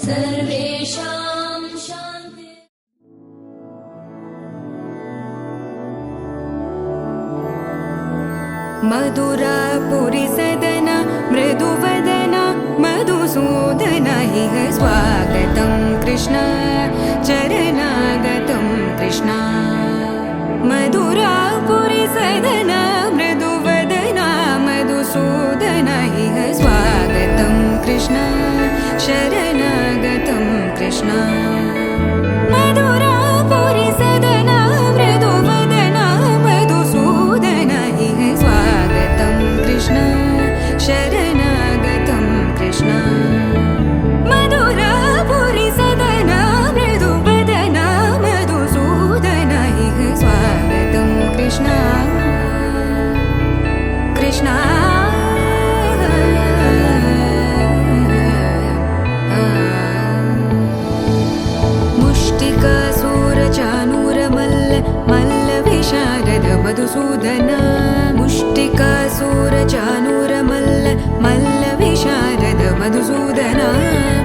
सर्वेषां शान्ति। मधुरापुरी सदन मृदुवदन मधुसूदन इह स्वागतं कृष्ण चरणागतं कृष्ण। मधुरापुरी सदन मृदुवदन मधुसूदन इह स्वागतं कृष्ण शरणागतं कृष्ण। मधुरापुरी सदन मृदुवदन मधुसूदन इह स्वागतं कृष्ण शरणागतं कृष्ण। मधुरापुरी सदन मृदुवदन मधुसूदन इह स्वागतं कृष्ण कृष्ण। मधुसूदन मुष्टिकासुरचाणूरमल्ल मल्ल विशारद मधुसूदन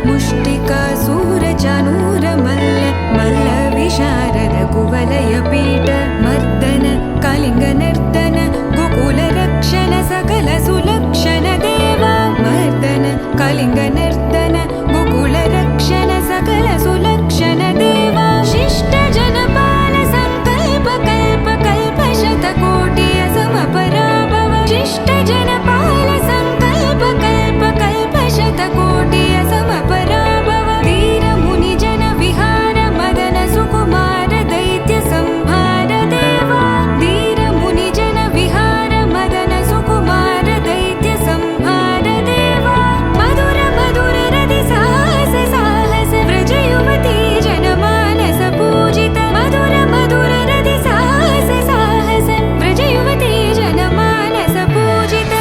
मुष्टिकासुरचाणूरमल्ल मल्ल विशारद कुवलयपीठ मर्दन कलिङ्गनर्तन गोकुलरक्षण सकल सुलक्षण देवा मर्दन कलिङ्गनर्तन गोकुलरक्षण सकल सुलक्षण देवा शिष्ट जनपाल संकल्प कल्प कल्प शतकोटि असमपराभव शिष्ट जनपाल संकल्प कल्प कल्प शतकोटि असमपराभव वीर मुनि जन विहार मदन सुकुमार दैत्य संहार देवा वीर मुनि जन विहार मदन सुकुमार दैत्य संहार देवा मधुर मधुर रति साहस साहस व्रज युवती जनमानस पूजित मधुर मधुर रति साहस साहस व्रज युवती जनमानस पूजित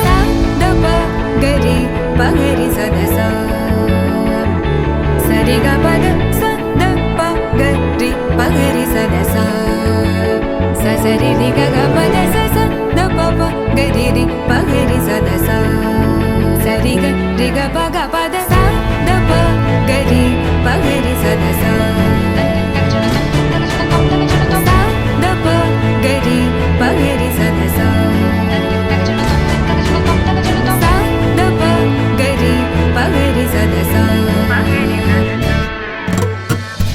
दप गरि पगरि सदस सरि ग पद स द प गरि पगरि सदस स सरि रि ग ग पद स स द प प गरि रि पगरि सदस सरि ग रि ग प ग पद स द प गरि पगरि सदस स द प गरि पगरि सदस स द प गरि पगरि सदस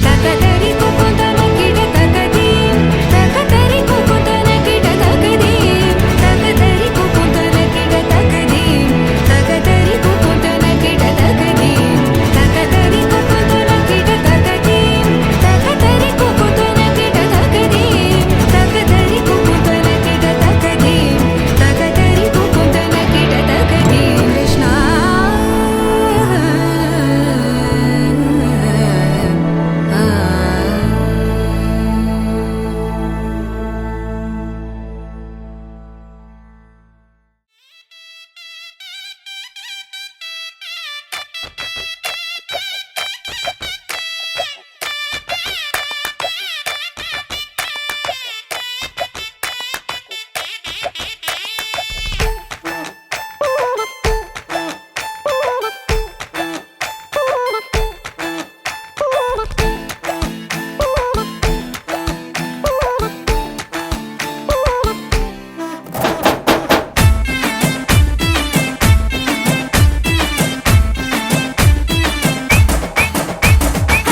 तकदरि कुकुतन किट तकदीं तकदरि कुकुतन किट तकदीं तकदरि कुकुतन किट तकदीं तकदरि कुकुतन किट तकदीं तकदरि कुकुतन किट तकदीं तकदरि कुकुतन किट तकदीं तकदरि कुकुतन किट तकदीं तकदरि कुकुतन किट तकदीं कृष्ण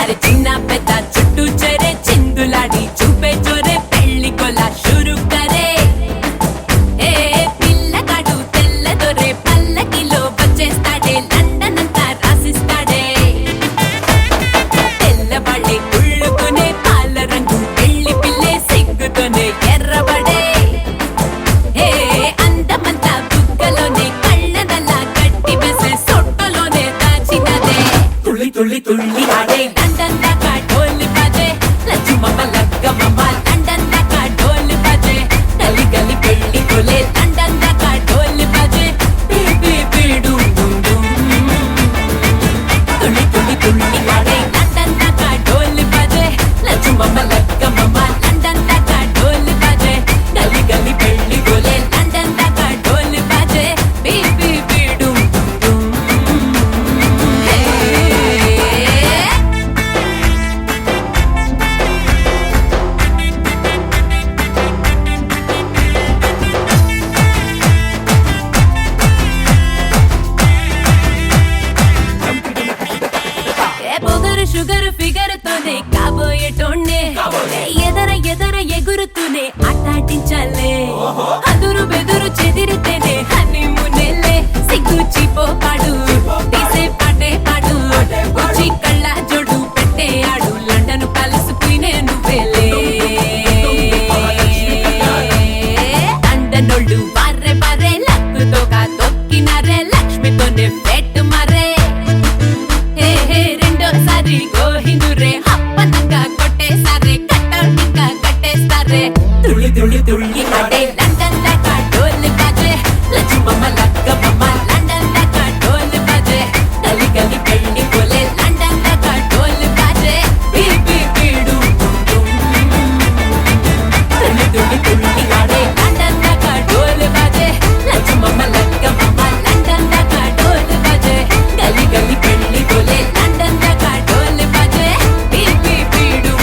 అరే చిన్న పెద్ద చుట్టూ చెరే చిందులాడి చూపే చోరే పెళ్లి కొలా షురు కరే ఏ పిల్లగాడు తెల్ల దొరే పల్లకిలో వచ్చేస్తాడే లండన్ అంతా రాసిస్తాడే తెల్లబడే కుళ్ళుకునే పాల రంగు పెళ్లి పిల్లే సిగ్గుతోనే ఎర్రబడే ఏ అందమంతా బుగ్గలోనే కళ్ళనల్లా గట్టి బెసే సొట్టలోనే దాచినదే తుళ్ళి తుళ్ళి తుళ్ళి ఆడే లండన్ దాకా ఢోల్ బజే లచ్చుమమ్మ లగ్గమమ్మ లండన్ దాకా ఢోల్ బజే గలి గలి పెళ్లి కొలే లండన్ దాకా ఢోల్ బజే బేబీ బేడు డుండు తుళ్ళి తుళ్ళి తుళ్ళి ఆడే లండన్ దాకా ఢోల్ బజే లచ్చుమమ్మ లగ్గమమ్మ లండన్ దాకా ఢోల్ బజే గలి గలి పెళ్లి కొలే లండన్ దాకా ఢోల్ బజే బేబీ బేడు డుండు హే షుగర్ ఫిగర్ తోనే కాబోయేటోండే ఎదర ఎగురుతూనే ఆటాటించాలే అదురు బెదురు చెదిరితేనే హనీమూనేలే సిగ్గు చీపోపాడు తీసే పాటే పాడు వచ్చి కళ్ళ జోడు పెట్టే ఆడు లండన్ ప్యాలెస్ పోయినే నువ్వేలే లండనోళ్ళు బార్రే బార్రే లక్కుతోగా తొక్కినారే లక్ష్మితోనే పెట్టు మరే రెండోసారి గోహిందురే అప్పనంగా కొట్టేసారే కట్టౌటింగా కట్టేస్తారే తుళ్ళి తుళ్ళి తుళ్ళి ఆడే లండన్ దాకా డోలు బాజే లక్ష్మమ్మ లక్కమ్మ లండన్ దాకా డోలు బాజే గలి గలి పెళ్లి కోలే లండన్ దాకా డోలు బాజే బీబీ బీడు తుళ్ళి తుళ్ళి తుళ్ళి ఆడే లండన్ దాకా డోలు బాజే లక్ష్మమ్మ లక్కమ్మ లండన్ దాకా డోలు బాజే గలి గలి పెళ్లి కోలే లండన్ దాకా డోలు బాజే బీబీ బీడు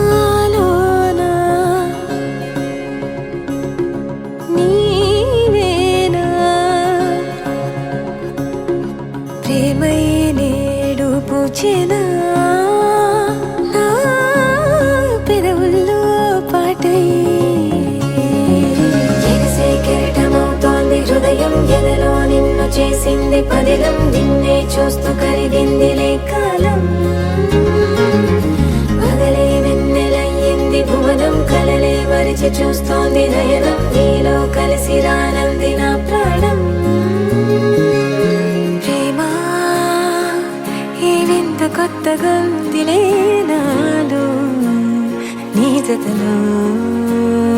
నాలోనా నీవేనా ప్రేమై నేడు పూచెనా నా పెదవుల్లో పాటై ఎగసే కెరటమవుతోంది హృదయం ఎదలో నిన్ను చేసింది పదిలం నిన్నే చూస్తూ కరిగిందిలే కాలం పగలే వెన్నెలయ్యింది భువనం కలలే మరిచి చూస్తోంది నయనం నీలో కలిసి రానంది నా ప్రాణం ప్రేమ ఈ వింత కొత్తగా ఉందిలే నాలో నీ జతలో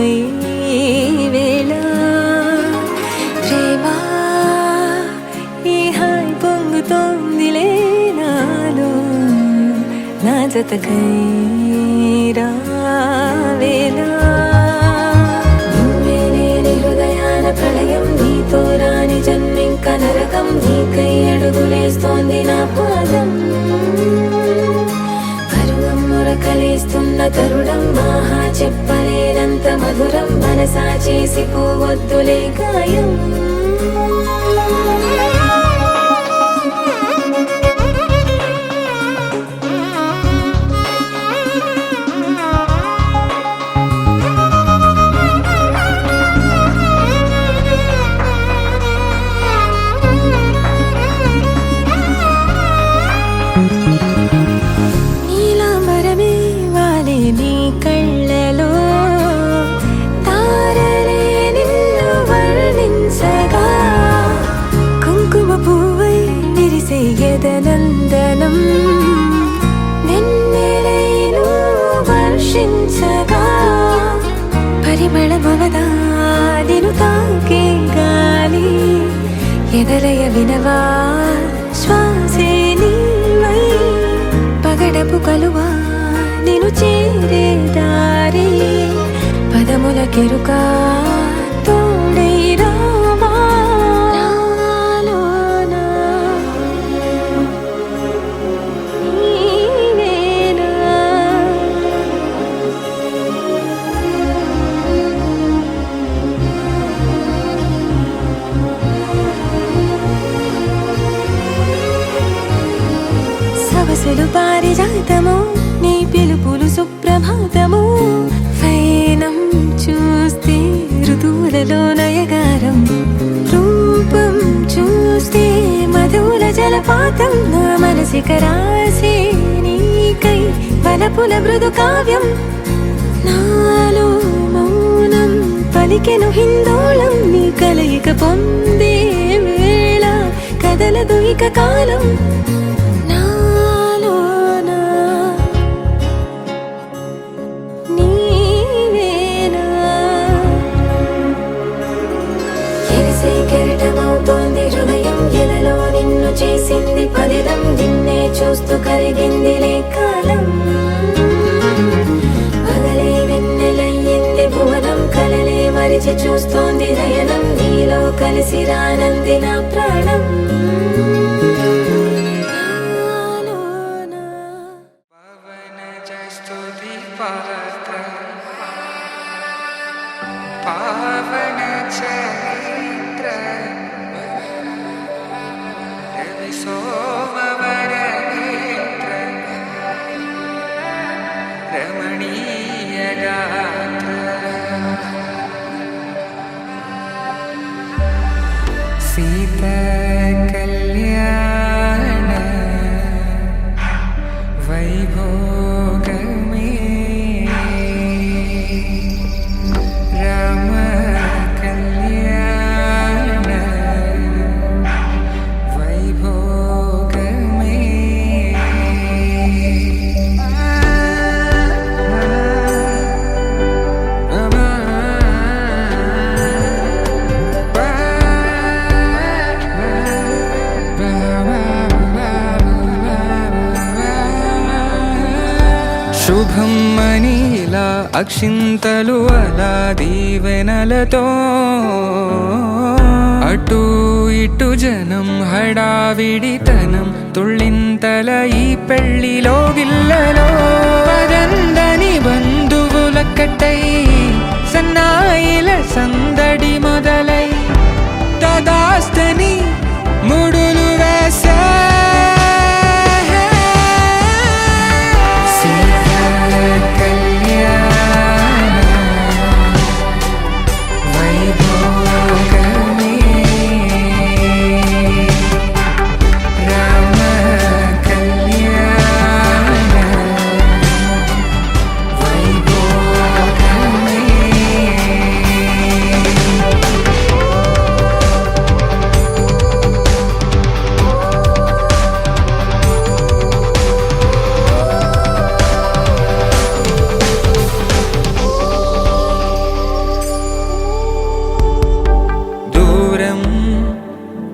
ఈ వేళ ప్రేమ ఈ హాయి పొంగుతోందిలే నాలో నా జతకై రావేలా నువ్వే లేని హృదయాన ప్రళయం నీతో రాని జన్మింక నరకం నీకై అడుగులేస్తోంది నా పాదం పరువం మురకలేస్తున్న తరుణం ఆహా చెప్పలేనంత మధురం మనసా చేసి పోవద్దులే గాయం నీలాంబరమే వాలే నీ కళ్ళలో తారలే నిన్ను వర్ణించగా కుంకుమ పువ్వై విరిసే ఎదనందనం వెన్నెలైను వర్షించగా పరిమళమవదా నిన్ను తాకే గాలి ఎదలయ వినవా శ్వాసే నీవై పగడపు కలువా నిన్ను చేరే దారి పదముల కెరుక తోడై రావా నాలోనా నీవేనా సవసలు పారిజాతము నీ పిలుపులు సుప్రభాతము ఫైనం చూస్తే ఋతువులలో నయగారం రూపం చూస్తే మధుల జలపాతం నా మనసిక రాసే నీకై వలపుల మృదు కావ్యం నాలో మౌనం పలికెను హిందోళం నీ కలయిక పొందే వేళ కదలదు ఇక కాలం నాలోనా నీవేనా ఎగసే కెరటమవుతోంది హృదయం ఎదలో నిన్ను చేసింది పదిలం నిన్నే చూస్తూ కరిగిందిలే కాలం పగలే వెన్నెలయ్యింది భువనం కలలే మరిచి చూస్తోంది నయనం నీలో కలిసి రానంది నా ప్రాణం పావన చరిత్ర రవి సోమవర నేత్ర రమణీయ గాత్ర సీత కళ్యాణ వైభోగమే రామ కళ్యాణ వైభోగమే శుభం మనీలా అక్షింతలు అలా దీవెనలతో అటు ఇటు జనం హడావిడితనం తుళ్ళింతల ఈ పెళ్లిలో గిల్లలో పదందని బంధువుల కట్టై సన్నాయిల సందడి మొదలై తదాస్తని ముడులు వేసే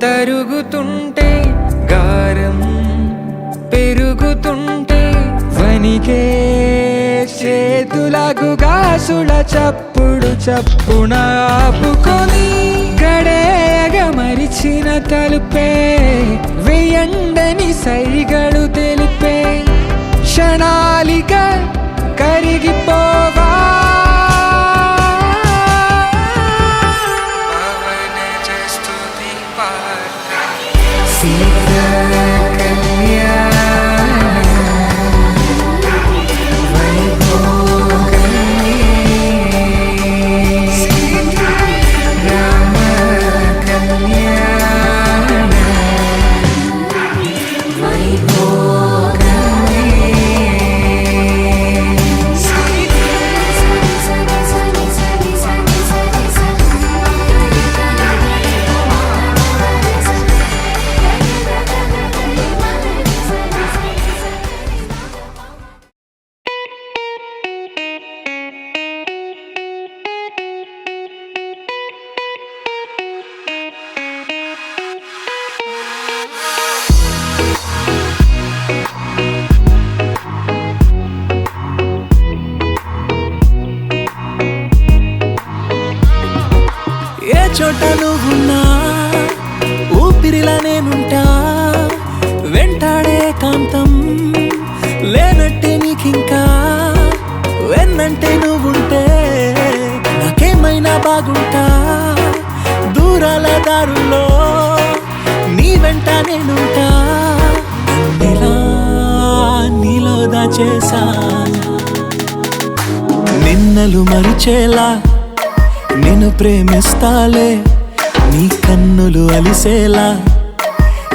తరుగుతుంటే గారం పెరుగుతుంటే వనికే చేతులకు గాసుల చప్పుడు చప్పున ఆపుకొని గడేగ మరిచిన తలుపే వేయండని సైగడు తెలిపే క్షణాలిక కరిగిపోవా చోట నువ్వున్నా ఊపిరిలా నేనుంటా వెంటాడే కాంతం లేనట్టే నీకింకా వెన్నంటే నువ్వుంటే నాకేమైనా బాగుంటా దూరాల దారుల్లో నీ వెంట నేనుంటా నీలో దాచేసా నిన్నలు మరిచేలా నిన్ను ప్రేమిస్తాలే నీ కన్నులు అలిసేలా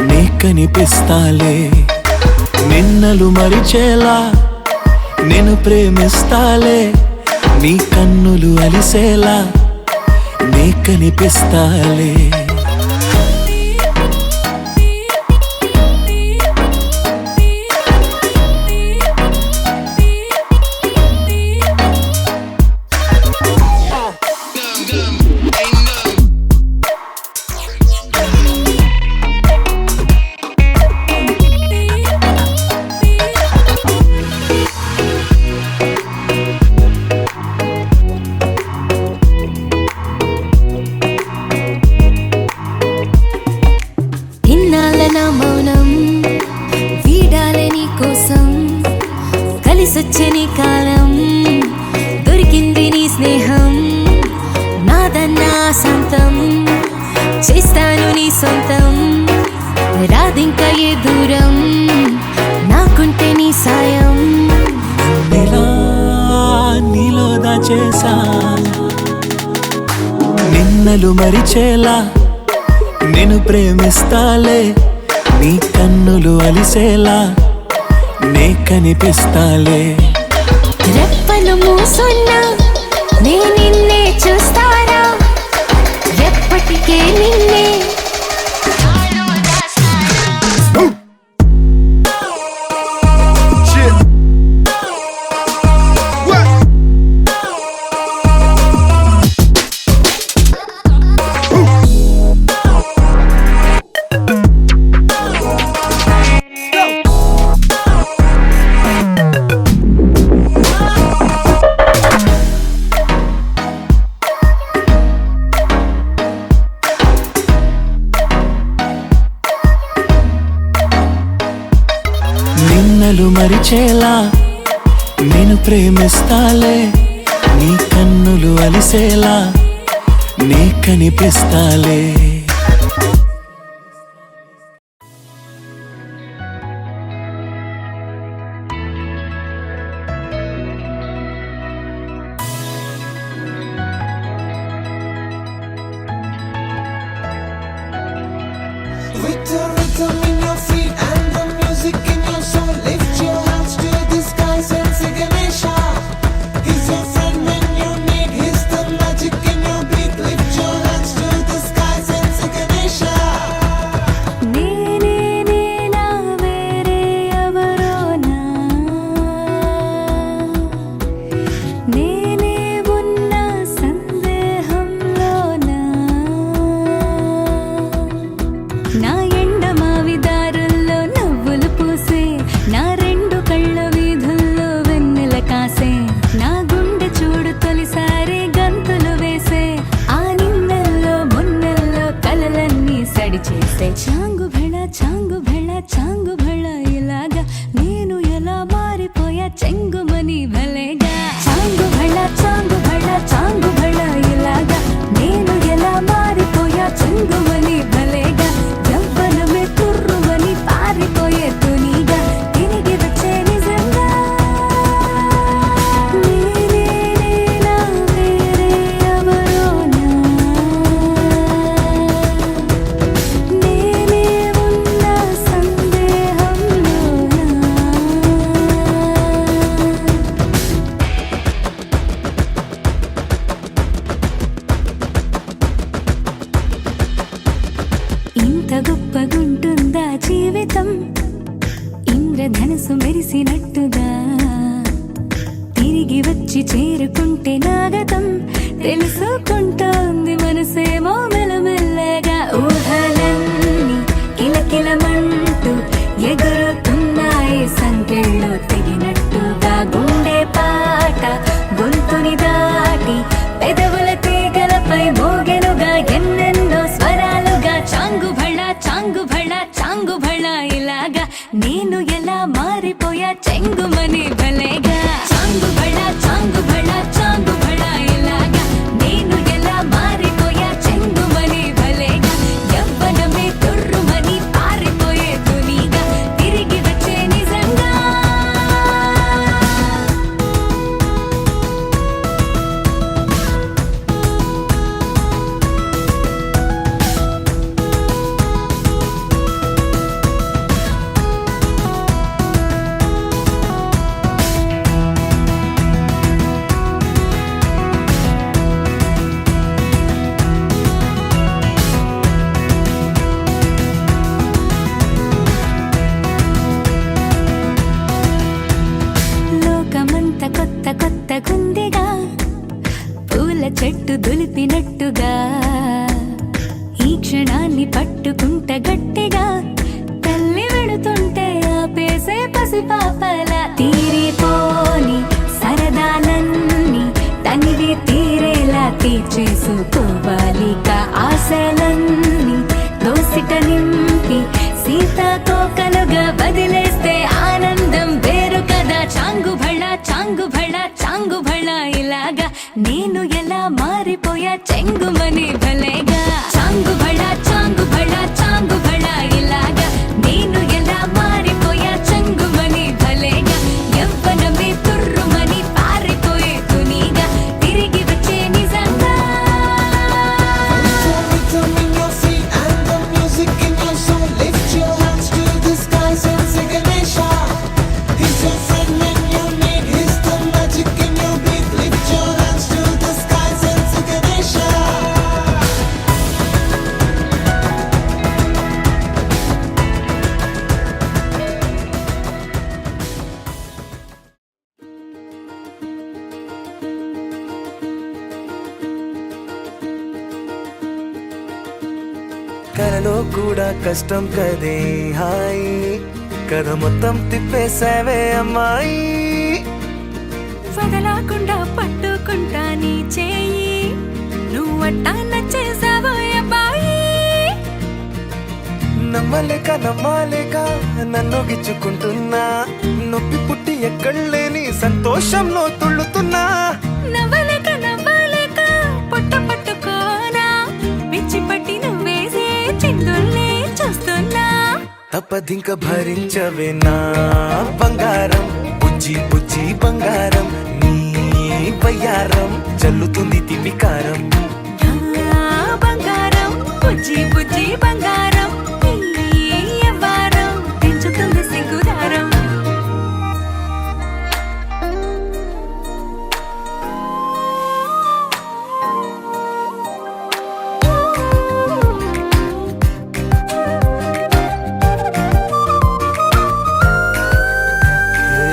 నీ కనిపిస్తాలే నిన్నలు మరిచేలా నిన్ను ప్రేమిస్తాలే నీ కన్నులు అలిసేలా నీ కనిపిస్తాలే వెన్నెలు మరిచేలా నేను ప్రేమిస్తాలే నీ కన్నులు అలిసేలా నే కనిపిస్తాలే రెప్పలు మూసున్నా నే నిన్నే చూస్తారా ఎప్పటికే నిన్నే నిన్నలు మరిచేలా నేను ప్రేమిస్తాలే నీ కన్నులు అలిసేలా నే కనిపిస్తాలే With the rhythm in your feet and the music in your soul, lift your hands to the skies and say Ganesha. He's your friend when you need. He's the magic in your beat. Lift your hands to the skies and say Ganesha. నేనే నేనా వేరే ఎవరోనా నేనే ఉన్న సందేహంలోనా నా ఎండమావి దారుల్లో నవ్వులు పూసే నా రెండు కళ్ళ వీధుల్లో వెన్నెల కాసే నా గుండె చూడు తొలిసారి గంతులు వేసే ఆ నిన్నెల్లో మున్నెల్లో కలలన్నీ సడి చేసే చాంగు భళ చాంగు భళ చాంగు భళ ఇలాగా నేను ఎలా మారిపోయా చెంగుమని భలేగా చాంగు భళ చాంగు భళ చాంగు భళ ఇలాగా నేను ఎలా మారిపోయా చెంగుమని భలేగా యవ్వనమే తుర్రుమని పారిపోయే తునిగా తిరిగి వచ్చే నిజంగా నేనే నేనా వేరే ఎవరోనా నేనే ఉన్న సందేహంలోనా ఇంత గొప్పగుంటుందా జీవితం ఇంద్రధనుసు మెరిసినట్టుగా తిరిగి వచ్చి చేరుకుంటే నాగతం తెలుసుకుంటోంది మనసేమో మెల్లమెల్లగా ఊహలన్నీ కిలకిలమంటూ ఎగురుతున్నాయి సంకెళ్ళు తెగినట్టుగా గుండె పాట గొంతుని దాటి పెదవుల తీగలపై మోగెనుగా ఎన్నెన్నో స్వరాలుగా చాంగు భళ చాంగు భళ చాంగు భళ ఇలాగా నేను ఎలా మారిపోయా చెంగుమని భలేగా చాంగు భళ చాంగు భళ చాంగు భళ ఇలాగా నేను ఎలా మారిపోయా చెంగుమని భలేగా యవ్వనమే తుర్రుమని పారిపోయే తునిగా తిరిగి వచ్చే నిజంగా లోకమంత కొత్త కొత్త గుందిగా పూల చెట్టు దులిపినట్టుగా ఈ క్షణాన్ని పట్టుకుంట గట్టిగా తల్లి వెడుతుంటే ఆపేసే పసిపాపలా తీరిపోని సరదాలన్నీ తనివి తీరేలా తీర్చేసుకోవాలిక ఆశలన్నీ దోసిట నింపి సీతాకోకలుగా వదిలేస్తే ఆనందం వేరు కదా చాంగు భళ చాంగు భళ చాంగు భళ ఇలాగా నేను ఎలా మారిపోయా చెంగుమని భలేగా చాంగు భళ చాంగు భళ చాంగు భళ ఇలాగా నేను ఎలా మారిపోయా చెంగుమని భలేగా యవ్వనమే తుర్రుమని పారిపోయే తునిగా తిరిగి వచ్చే నిజంగా కలలో కూడా కష్టం కదే హాయ్ కథ మొత్తం తిప్పేసావే అమ్మాయి వదలకుండా పట్టుకుంటా నీ చేయి నువ్వట్టా నచ్చేసావో అబ్బాయి నమ్మలేక నన్ను గిచ్చుకుంటున్నా నొప్పి పుట్టి ఎక్కడలేని సంతోషంలో తుళ్ళుతున్నా నవ్వలేక పొట్ట పట్టుకోనా పిచ్చి పట్టి నువ్వేసే చిందుల్ని చూస్తున్నా తప్పదింక భరించవే నా బంగారం బుజ్జి బుజ్జి బంగారం నీ వయ్యారం చల్లుతుంది తిమికారం నా బంగారం బుజ్జి బుజ్జి బంగారం నీ యవ్వారం పెంచుతుంది సిగ్గుదారం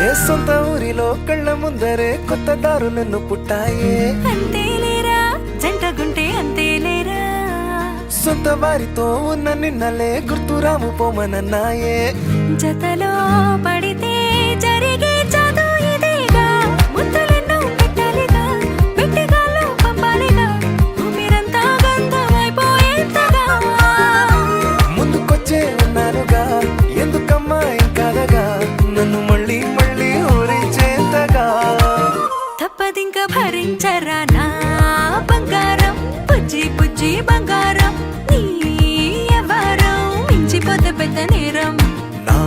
ఏ సొంత ఊరిలో కళ్ళ ముందరే కొత్త దారులను పుట్టాయే అంతేలేరా జంటగుంటే అంతేలేరా సొంత వారితో ఉన్న నిన్నలే గుర్తురాము పోమనన్నాయే జతలో పడితే జరిగే చదు ఇదేగా ముద్దలెన్నో పెట్టాలిగా పెట్టిగాల్లో పంపాలిగా ఊపిరంతా గంధమైపోయేంతగా ముందుకొచ్చే ఉన్నానుగా ఎందుకమ్మా ఇంకాదగా నన్ను మళ్ళీ మళ్ళీ ఊరించేంతగా తప్పదింక భరించరా నా బంగారం బుజ్జి బుజ్జి బంగారం నీ యవ్వారం మించిపోతే పెద్ద నేరం నా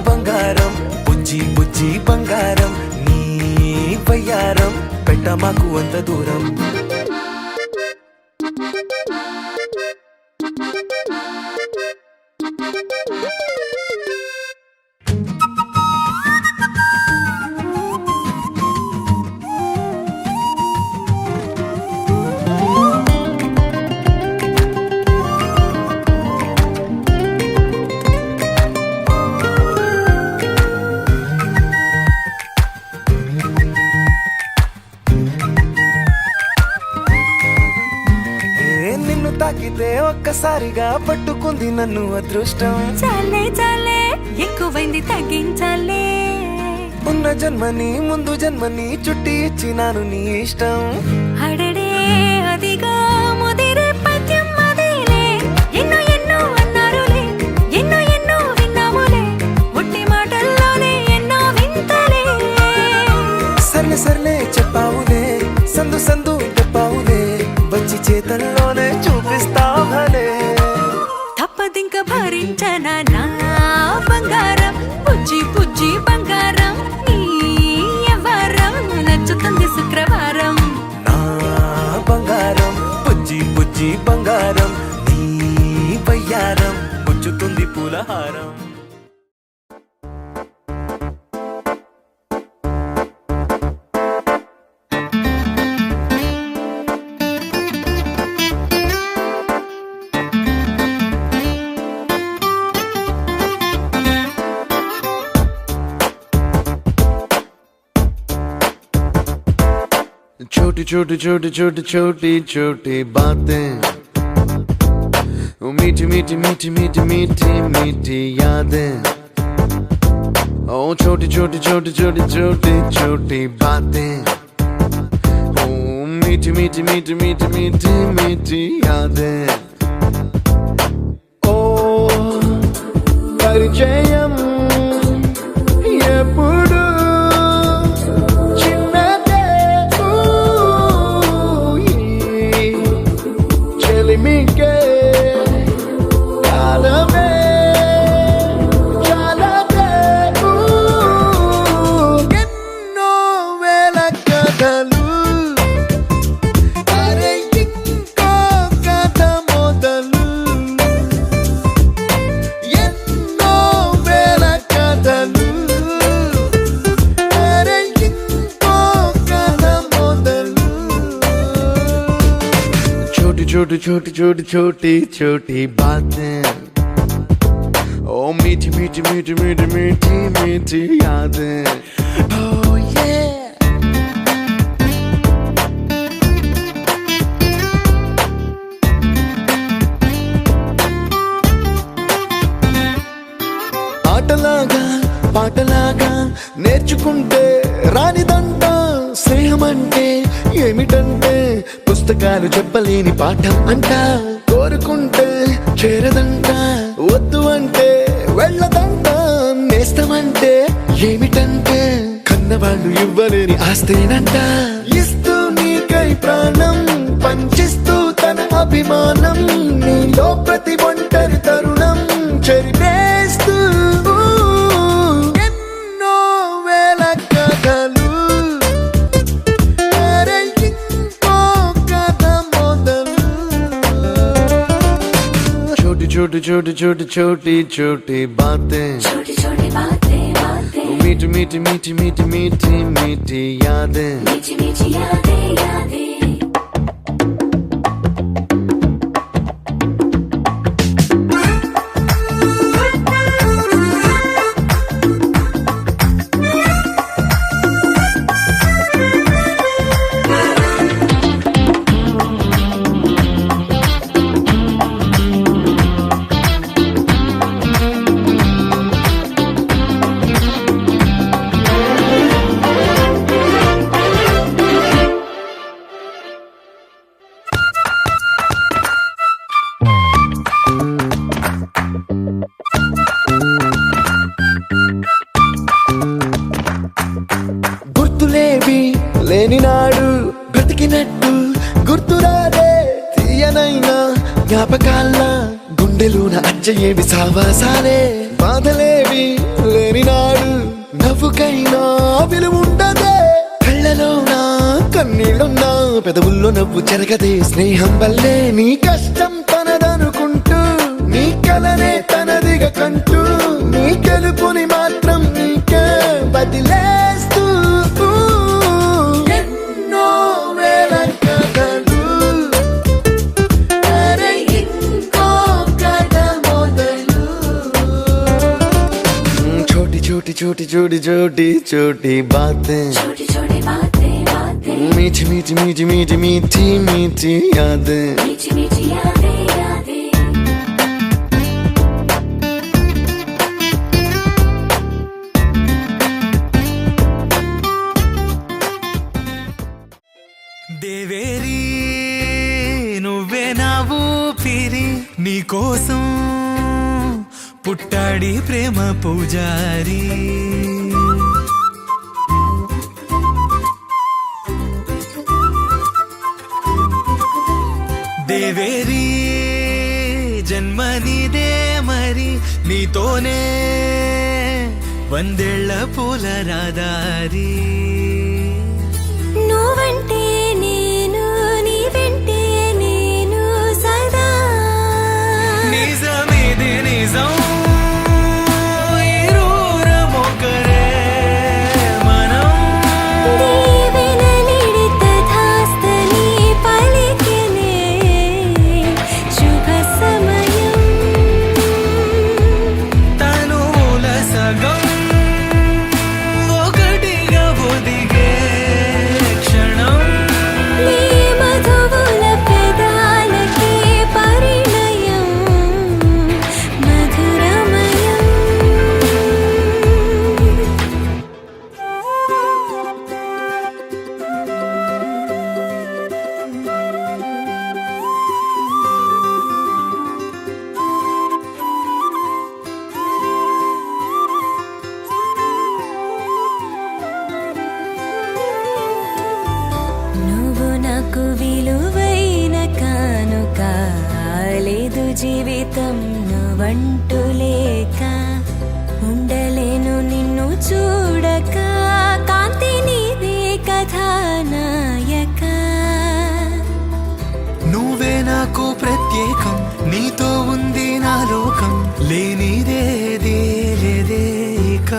బంగారం బుజ్జి బుజ్జి బంగారం నీ వయ్యారం పెట్ట మాకు అంత దూరం నిన్ను తాకితే ఒక్కసారిగా పట్టుకుంది నన్ను అదృష్టం చాలే ఎక్కువైంది తగ్గించాలే ఉన్న జన్మని ముందు జన్మని చుట్టి ఇచ్చినాను నీ ఇష్టం అడడే అదిగా ముదిరే పద్యం అదేలే ఎన్నో అన్నారులే ఎన్నో విన్నాములే ఉట్టి మాటల్లోనే ఎన్నో వింతలే సర్లే చెప్పావులే సందు చెప్పావులే వచ్చి చేతల్లోనే చూపిస్తావలే తప్పదింక భరించనా నా బంగారం బుజ్జి బుజ్జి బంగారం నీ యవ్వారం నచ్చుతుంది శుక్రవారం నా బంగారం బుజ్జి బుజ్జి బంగారం నీ వయ్యారం పుచ్చుతుంది పూలహారం छोटी छोटी बातें वो मीठी यादें ओ छोटी छोटी बातें ओ मीठी यादें ओ परिचयम ఎప్పుడు చిన్నదే చెలిమికే కాలమే చాలదే ఎన్నో వేల కథలు అరే ఇంకో కథ మొదలు ఎన్నో వేల కథలు छोटी बातें ओ मीठी यादें oh yeah నేర్చుకుంటే రానిదంట స్నేహం అంటే ఏమిటంటే పుస్తకాలు చెప్పలేని పాఠం అంట కోరుకుంటే చేరదంట వద్దు అంటే వెళ్ళదంట నేస్తమంటే ఏమిటంటే కన్నవాళ్ళు ఇవ్వలేని ఆస్తేనంట ఇస్తూ నీకై ప్రాణం పంచిస్తూ తన అభిమానం నీలో ప్రతి ఒంటరి తరుణం చెరిపేస్తూ ఎన్నో వేల కథలు అరే ఇంకో కథ మొదలు छोटी छोटी छोटी छोटी छोटी छोटी बातें छोटी छोटी बातें बातें मीठी मीठी मीठी मीठी मीठी मीठी यादें मीठी मीठी यादें यादें గుర్తులేవి లేని నాడు బ్రతికినట్టు గుర్తురాదే తీయనైనా జ్ఞాపకాల గుండెలోన అచ్చయేవి సావాసాలే బాధలేవి లేని నాడు నవ్వుకైనా విలువుండదే కళ్ళలోన కన్నీళ్ళున్నా పెదవుల్లో నవ్వు చెరగదే స్నేహం వల్లే నీ కష్టం తనదనుకుంటూ నీ కలనే తనదిగా కంటూ నీ గెలుపుని మాత్రం నీకే బదిలేస్తూ ఎన్నో వేల కథలు అరే ఇంకో కథ మొదలు छोटी छोटी छोटी छोटी छोटी छोटी बातें छोटी छोटी बातें बातें मीठी मीठी मीठी मीठी मीठी मीठी यादें मीठी मीठी यादें यादें దేవేరి నువ్వే నా ఊపిరి నీకోసం పుట్టాడి ప్రేమ పూజారి దేవేరి జన్మనిదే మరి నీతోనే వందేళ్ల పూల రాదారి నువ్వంటే నేను నీ వెంటే నేను సదా నిజమిది నిజం ఇరువురమొకరే మనం దీవెనలిడిత ధాస్తని పలికినే శుభ సమయం తనువుల సగం ఒకటిగా ఒదిగే క్షణం నీ మధువుల పెదాలకి పరిణయం మధురమయం నువ్వు నాకు విలువైన కానుక లేదు జీవితం నువ్వంటూ లేక ఉండలేను నిన్ను చూడక కాంతి నీదే కథానాయక నువ్వే నాకు ప్రత్యేకం నీతో ఉంది నా లోకం లేనిదేదే లేదేక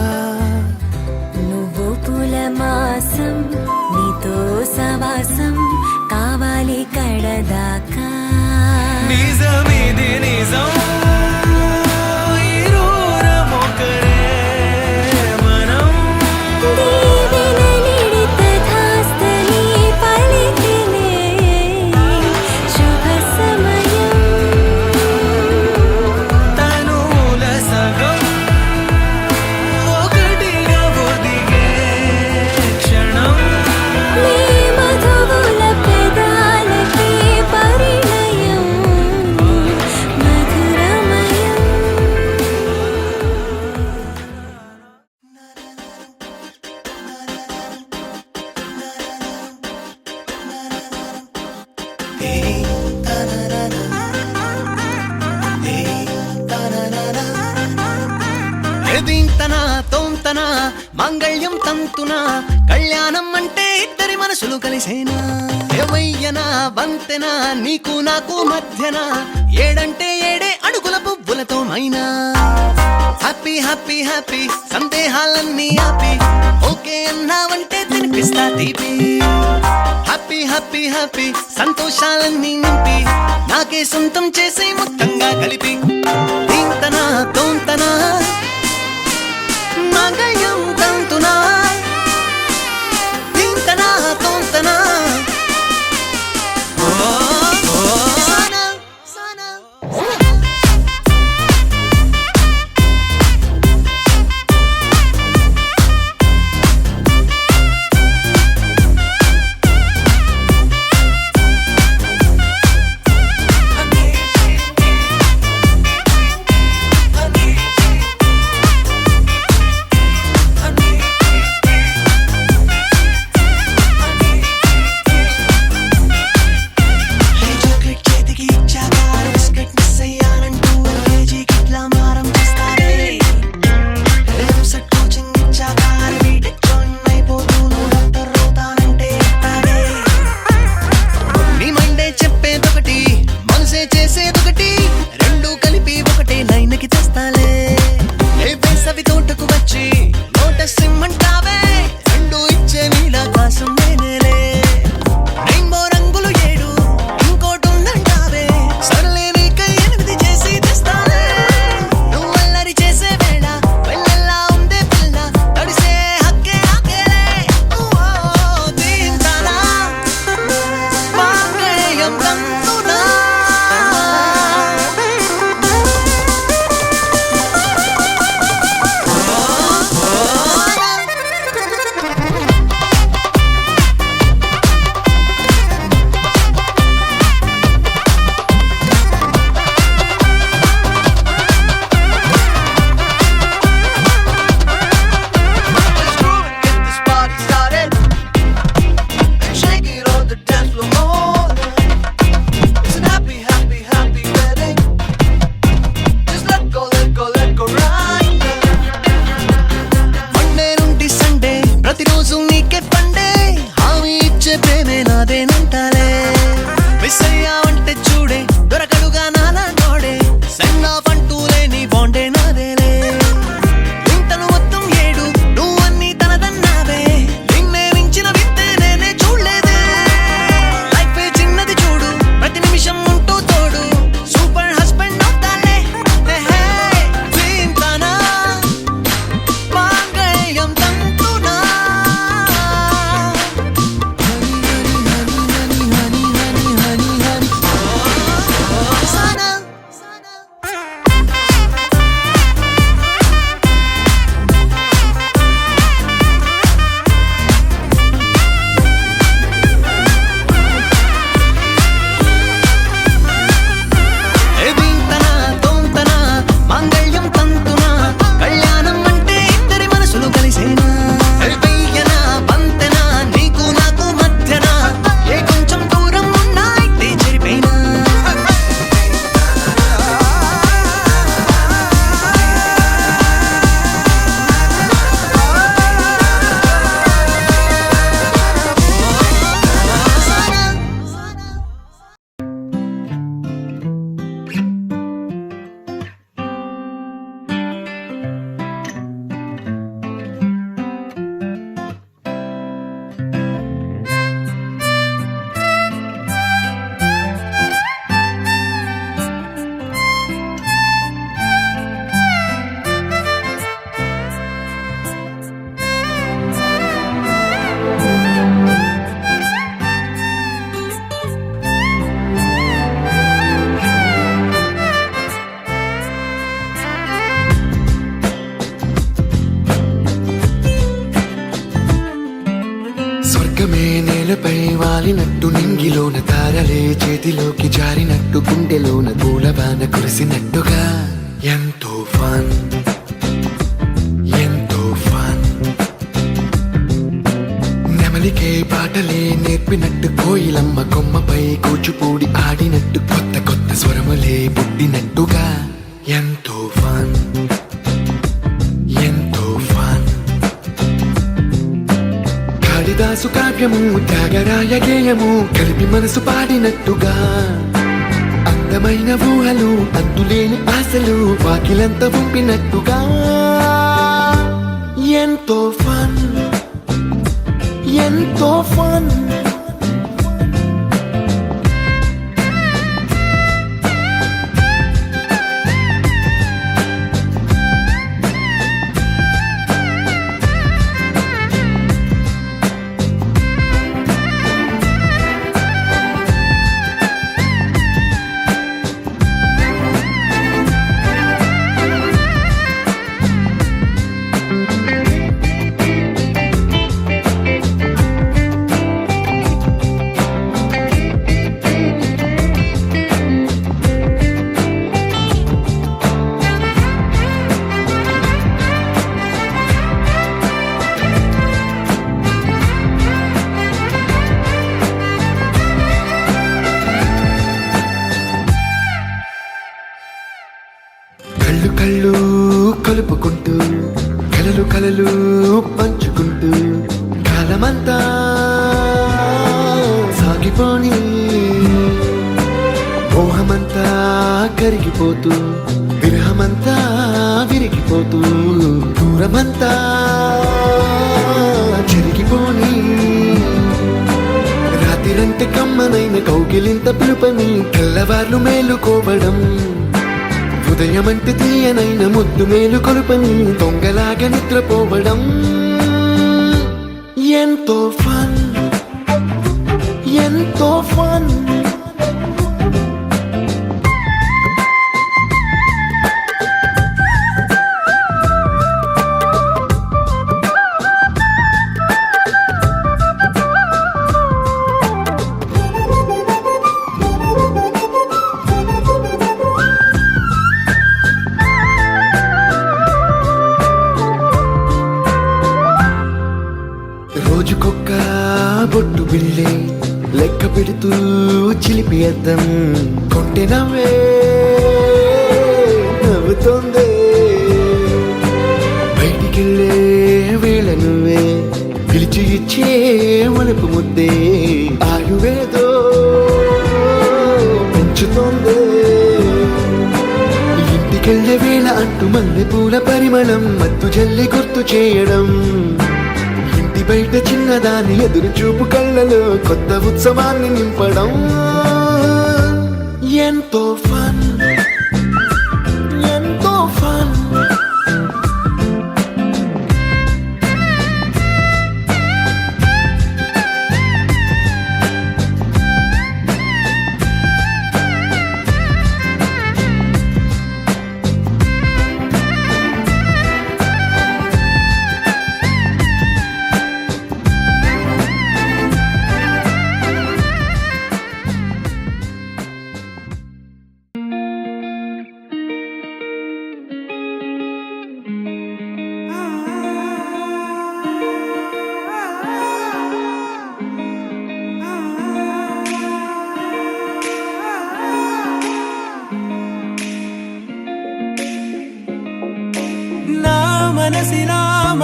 నువ్వు పుల మాసం నీతో సవాసం కావాలి కడదాకా నిజమిది నిజం ఇరువురమొకరే మనం దీవెనలిడిత ధాస్తని పలికినే శుభ సమయం తనువుల సగం ఒకటిగా ఒదిగే ధీంతన మాంగళ్యం తంతున కళ్యాణం అంటే ఇద్దరి మనసులు కలిసేనా ఏవయ్యనా బంతెనా నీకు నాకు మధ్యన ఏడంటే ఏడే అడుగుల పువ్వులతో మైనా హ్యాపీ హ్యాపీ హ్యాపీ సందేహాలన్నీ ఆపి ఓకే అన్నావంటే తినిపిస్తా తీపి హ్యాపీ హ్యాపీ హ్యాపీ సంతోషాలన్నీ నింపి నాకే సొంతం చేసే మొత్తంగా కలిపి దీంతనా తోంతనా మాంగళ్యం తంతునా దీంతనా తోంతనా ఓ ఓ సానా సానా స్వర్గమే నేలపై వాలినట్టు నింగిలోన తారలే చేతిలోకి జారినట్టు గుండెలోన పూలవాన కురిసినట్టుగా ఎంతో ఫన్ ఎంతో ఫన్ నెమలికే పాటలే నేర్పినట్టు కోయిలమ్మ కొమ్మపై కూచిపూడి ఆడినట్టు కొత్త కొత్త స్వరములే పుట్టినట్టుగా ఎంతో ఫన్ ఎంతో ఫన్ కాళిదాసు కావ్యము త్యాగరాయ గేయము కలిపి మనసు పాడినట్టుగా అందమైన ఊహలు అంతులేని ఆశలు వాకిలంత పంపినట్టుగా ఎంతో ఫన్ ఎంతో ఫన్ కళ్ళు కళ్ళు కలుపుకుంటూ కలలు కలలు పంచుకుంటూ కాలమంతా సాగిపోని మోహమంతా కరిగిపోతూ విరహమంతా విరిగిపోతూ దూరమంతా జరిగిపోని రాత్రిరంటే కమ్మనైన కౌగిలింత పిలుపని తెల్లవార్లు మేలుకోవడం ఉదయమంటే తీయనైన ముద్దు మేలు కొలుపని దొంగలాగా నిద్రపోవడం ఎంతో ఫన్ ఎంతో ఫన్ రోజుకొక్క బొట్టు బిళ్ళే లెక్క పెడుతూ చిలిపి అద్దం కొంటె నవ్వే నవ్వుతోందే బయటికెళ్ళే వేళ నువ్వే పిలిచి ఇచ్చే వనపు ముద్దే ఆయువేదో పెంచుతోందే ఇంటికెళ్ళే వేళ అంటూ మల్లె పూల పరిమళం మత్తు జల్లి గుర్తు చేయడం బయట చిన్నదాని ఎదురు చూపు కళ్ళలో కొత్త ఉత్సవాన్ని నింపడం ఎంతో ఫన్ ఎంతో ఫన్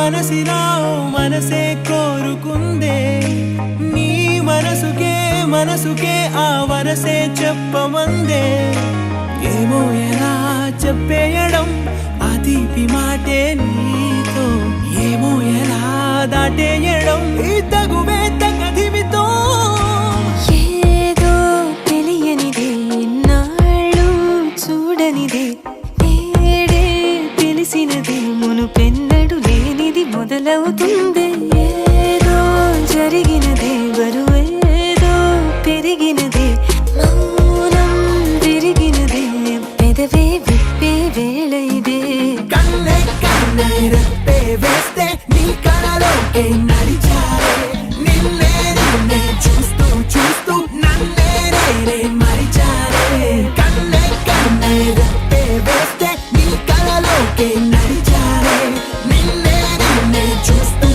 మనసిలా మనసే కోరుకుందే నీ మనసుకే ఆ వరసే చెప్పమందే ఏమో ఎలా చెప్పేయడం ఆ తీపి మాటే నీతో ఏమో ఎలా దాటేయడం ఈ తగువే తగదివితో ఏదో తెలియనిదే నాళ్ళు చూడనిదే ఏడే తెలిసినదే మునుపెన్నడు లేనిది మొదలవుతుంది ఏదో జరిగినదే బరువేదో పెరిగినదే మౌనం విరిగినదే పెదవే విప్పే వేళ ఇదే కన్నే రెప్పే వేస్తే నీ కళలోకే నడిచారే నిన్నే చూస్తూ నన్నే నేనే మరిచారే కన్నే రెప్పే వేస్తే నీ కళలోకే నడిచారే నిన్నే చూస్తూ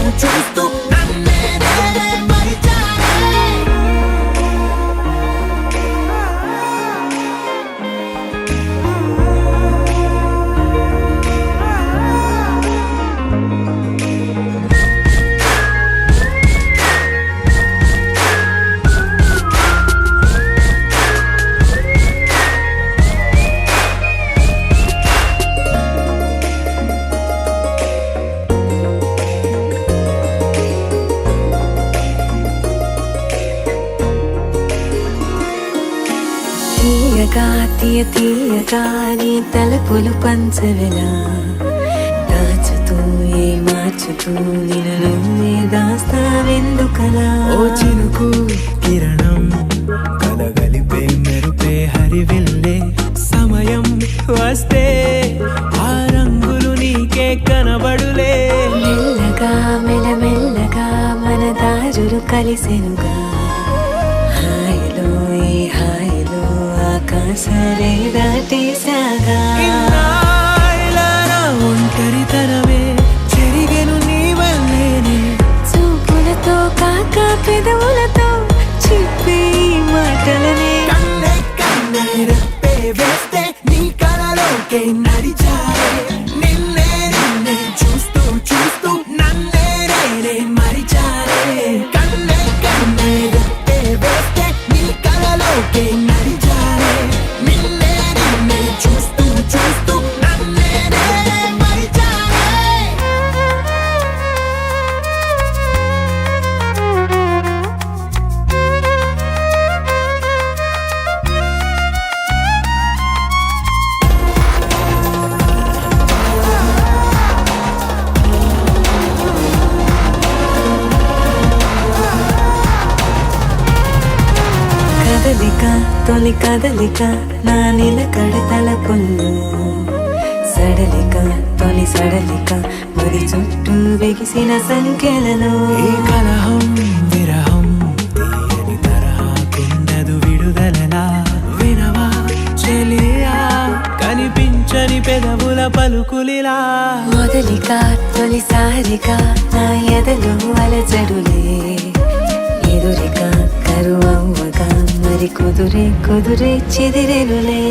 తీయ తీయగా నీ తలపులు పంచవెలా దాచుతూ ఏ మార్చుతూ నిన్ను నువ్వే దాస్తావెందుకలా ఓ చినుకు కిరణం కలగలిపే మెరుపే హరివిల్లే సమయం వస్తే ఆ రంగులు నీకే కనబడులే మెల్లగా మెల్లమెల్లగా మన దారులు కలిసెనుగా హాయిలో ఈ హాయిలో ఆకాశాలే దాటేసాగా ఇన్నాళ్ళ నా ఒంటరితనమే చెరిగెను నీ వల్లేనే చూపులతో కాక పెదవులతో చెప్పే ఈ మాటలనే కన్నే కన్నే రెప్పే వేస్తే నీ కలలోకే నడిచారే నిన్నే నిన్నే చూస్తూ చూస్తూ నన్నే నేనే మరిచారే కన్నే కన్నే రెప్పే వేస్తే నీ కలలోకే నడిచారే నిన్నే నిన్నే చూస్తూ చూస్తూ నన్నే నేనే మరిచారే కదలిక తొలి కదలిక నా నిలకడ తలపుల్లో సడలిక తొలి సడలిక మరి చుట్టూ బిగిసిన సంఖ్యలలో ఈ కలహం విరహం తీయని తరహాకుండదు విడుదలలా వినవా చెలియా కనిపించని పెదవుల పలుకులిలా మొదలిక తొలిసారిగా నా ఎదలో అలజడులే ఎదురిక కరువవ్వగా మరి కుదురే కుదురే చెదిరెనులే